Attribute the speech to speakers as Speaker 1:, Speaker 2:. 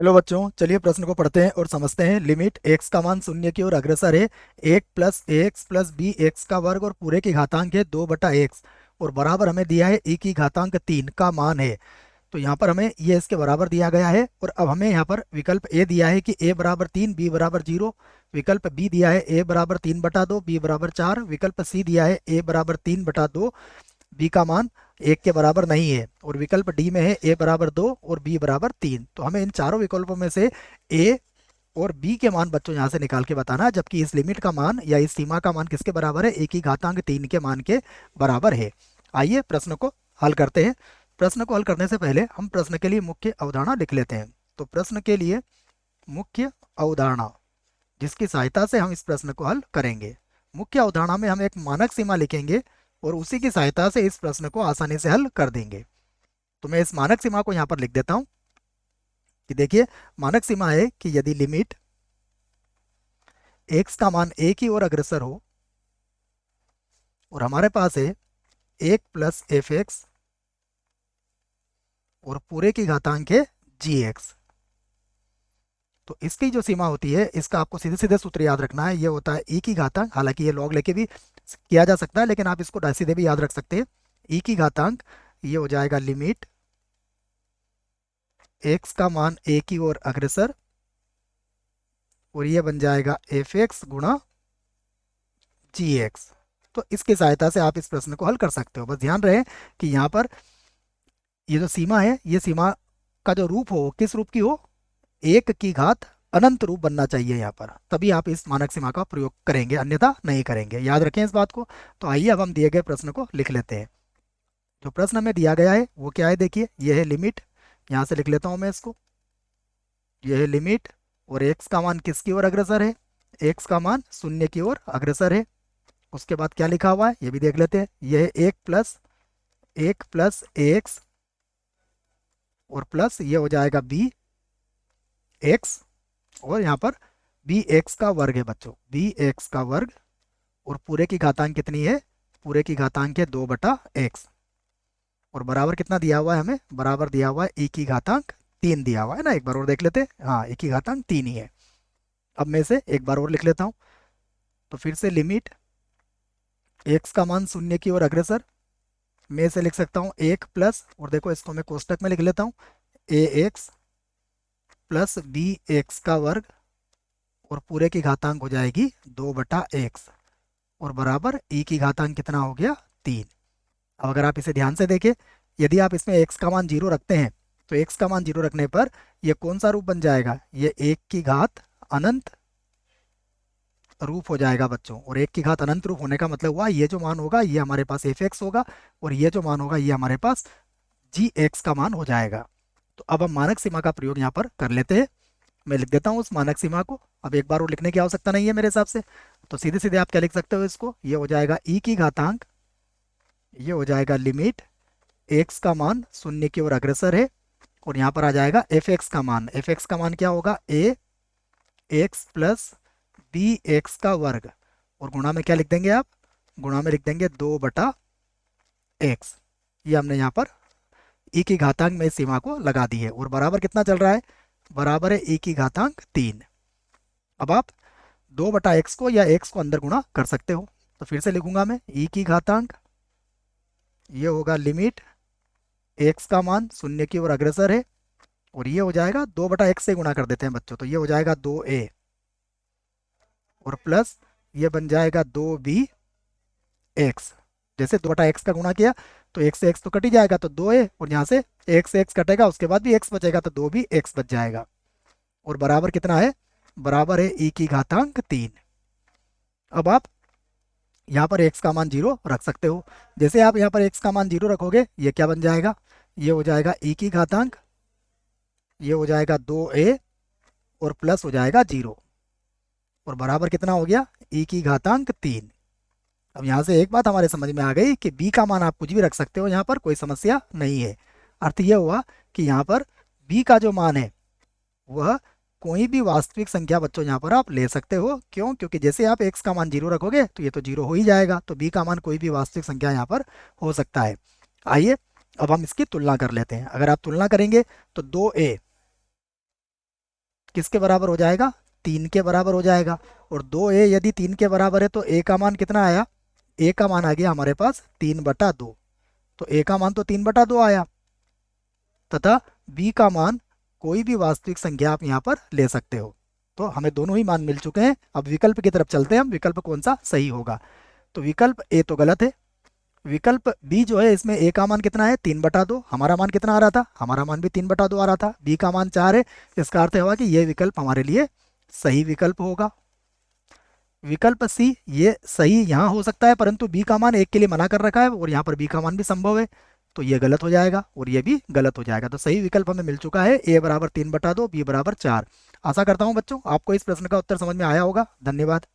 Speaker 1: Hello बच्चों, चलिए प्रश्न को पढ़ते हैं और समझते हैं। लिमिट x का मान शून्य की ओर अग्रसर है। 1 + ax + b x का वर्ग और पूरे की घातांक है 2/x और बराबर हमें दिया है e की घातांक 3 का मान है। तो यहाँ पर हमें ये इसके बराबर दिया गया है और अब हमें यहाँ पर विकल्प ए दिया है कि a बराबर 3 b बराबर 0। विकल्प बी दिया है a बराबर 3/2 b बराबर 4। विकल्प सी दिया है a बराबर 3/2 बी का मान 1 के बराबर नहीं है और विकल्प डी में है ए बराबर 2 और बी बराबर 3। तो हमें इन चारों विकल्पों में से ए और बी के मान बच्चों यहाँ से निकाल के बताना है, जबकि इस लिमिट का मान या इस सीमा का मान किसके बराबर है? ए की घातांक 3 के मान के बराबर है। आइए प्रश्न को हल करते हैं। प्रश्न को हल करने से पहले हम प्रश्न के लिए मुख्य अवधारणा लिख लेते हैं। तो प्रश्न के लिए मुख्य अवधारणा जिसकी सहायता से हम इस प्रश्न को हल करेंगे। मुख्य अवधारणा में हम एक मानक सीमा लिखेंगे और उसी की सहायता से इस प्रश्न को आसानी से हल कर देंगे। तो मैं इस मानक सीमा को यहाँ पर लिख देता हूँ कि देखिए, मानक सीमा है कि यदि लिमिट x का मान a की ओर अग्रसर हो और हमारे पास है 1 + f(x) और पूरे की घातांक है g(x), तो इसकी जो सीमा होती है इसका आपको सीधे सीधे सूत्र याद रखना है। ये होता है e की घातांक, हालांकि ये लॉग लेके भी किया जा सकता है लेकिन आप इसको सीधे भी याद रख सकते हैं। e की घातांक, ये हो जाएगा लिमिट x का मान a की ओर अग्रसर और ये बन जाएगा f(x) गुणा g(x). तो इसकी सहायता से आप इस प्रश्न को हल कर सकते हो। बस ध्यान रहे कि यहाँ पर ये जो सीमा है, ये सीमा का जो रूप हो किस रूप की हो? 1 की घात अनंत रूप बनना चाहिए यहाँ पर, तभी आप इस मानक सीमा का प्रयोग करेंगे, अन्यथा नहीं करेंगे। याद रखें इस बात को। तो आइए अब हम दिए गए प्रश्न को लिख लेते हैं। जो प्रश्न हमें दिया गया है वो क्या है? देखिए, यह है लिमिट। यहाँ से लिख लेता हूँ मैं इसको। यह है लिमिट और x का मान किसकी ओर अग्रसर है? x का मान शून्य की ओर अग्रसर है। उसके बाद क्या लिखा हुआ है ये भी देख लेते हैं। यह है 1 + ax और प्लस ये हो जाएगा bx और यहाँ पर bx का वर्ग है बच्चों, bx का वर्ग और पूरे की घातांक कितनी है? पूरे की घातांक है 2/x और बराबर कितना दिया हुआ है हमें? बराबर दिया हुआ है e की घातांक 3 दिया हुआ है ना। एक बार और देख लेते हैं। हाँ, e की घातांक 3 ही है। अब मैं इसे एक बार और लिख लेता हूँ। तो फिर से लिमिट x का मान शून्य की ओर अग्रसर, मैं इसे लिख सकता हूँ 1 प्लस, और देखो इसको मैं कोष्टक में लिख लेता हूँ, ax प्लस bx का वर्ग और पूरे की घातांक हो जाएगी 2/x और बराबर e की घातांक कितना हो गया? 3। अब अगर आप इसे ध्यान से देखें, यदि आप इसमें x का मान 0 रखते हैं तो x का मान 0 रखने पर ये कौन सा रूप बन जाएगा? ये 1 की घात अनंत रूप हो जाएगा बच्चों। और 1 की घात अनंत रूप होने का मतलब हुआ ये जो मान होगा ये हमारे पास f(x) होगा और ये जो मान होगा ये हमारे पास g(x) का मान हो जाएगा। तो अब हम मानक सीमा का प्रयोग यहाँ पर कर लेते हैं। मैं लिख देता हूँ उस मानक सीमा को। अब एक बार वो लिखने की आवश्यकता नहीं है मेरे हिसाब से। तो सीधे सीधे आप क्या लिख सकते हो इसको? ये हो जाएगा e की घातांक, ये हो जाएगा लिमिट x का मान शून्य की ओर अग्रसर है और यहाँ पर आ जाएगा f(x) का मान। f(x) का मान क्या होगा? ax प्लस bx का वर्ग और गुणा में क्या लिख देंगे आप? गुणा में लिख देंगे 2/x। ये हमने यहाँ पर e की घातांक में इस सीमा को लगा दी है और बराबर कितना चल रहा है? बराबर है e की घातांक 3। अब आप 2/x को या x को अंदर गुणा कर सकते हो। तो फिर से लिखूंगा मैं, e की घातांक, ये होगा लिमिट x का मान शून्य की ओर अग्रसर है और ये हो जाएगा 2/x से गुणा कर देते हैं बच्चों, तो ये हो जाएगा 2a और प्लस ये बन जाएगा 2bx। जैसे 2/x का गुणा किया तो x से x तो कट ही जाएगा, तो 2a और यहाँ से x से x कटेगा, उसके बाद भी x बचेगा तो 2bx बच जाएगा और बराबर कितना है? बराबर है e की घातांक 3। अब आप यहाँ पर x का मान 0 रख सकते हो। जैसे आप यहाँ पर x का मान 0 रखोगे ये क्या बन जाएगा? ये हो जाएगा e की घातांक, ये हो जाएगा 2a और प्लस हो जाएगा 0 और बराबर कितना हो गया? e की घातांक 3। अब यहाँ से एक बात हमारे समझ में आ गई कि b का मान आप कुछ भी रख सकते हो, यहाँ पर कोई समस्या नहीं है। अर्थ यह हुआ कि यहाँ पर b का जो मान है वह कोई भी वास्तविक संख्या बच्चों यहाँ पर आप ले सकते हो। क्यों? क्योंकि जैसे आप x का मान 0 रखोगे तो ये तो 0 हो ही जाएगा, तो b का मान कोई भी वास्तविक संख्या यहाँ पर हो सकता है। आइए अब हम इसकी तुलना कर लेते हैं। अगर आप तुलना करेंगे तो 2a किसके बराबर हो जाएगा, 3 के बराबर हो जाएगा। और 2a यदि 3 के बराबर है तो a का मान कितना आया, a का मान आ गया हमारे पास 3/2। तो a का मान तो 3/2 आया, तथा b का मान कोई भी वास्तविक संख्या आप यहाँ पर ले सकते हो। तो हमें दोनों ही मान मिल चुके हैं। अब विकल्प की तरफ चलते हैं हम, विकल्प कौन सा सही होगा। तो विकल्प ए तो गलत है। विकल्प बी जो है, इसमें ए का मान कितना है, 3/2। हमारा मान कितना आ रहा था, हमारा मान भी 3/2 आ रहा था। बी का मान 4 है। इसका अर्थ हुआ कि ये विकल्प हमारे लिए सही विकल्प होगा। विकल्प सी, ये सही यहाँ हो सकता है, परंतु बी का मान 1 के लिए मना कर रखा है और यहाँ पर बी का मान भी संभव है, तो ये गलत हो जाएगा और ये भी गलत हो जाएगा। तो सही विकल्प हमें मिल चुका है, ए बराबर 3/2, बी बराबर 4। आशा करता हूँ बच्चों आपको इस प्रश्न का उत्तर समझ में आया होगा। धन्यवाद।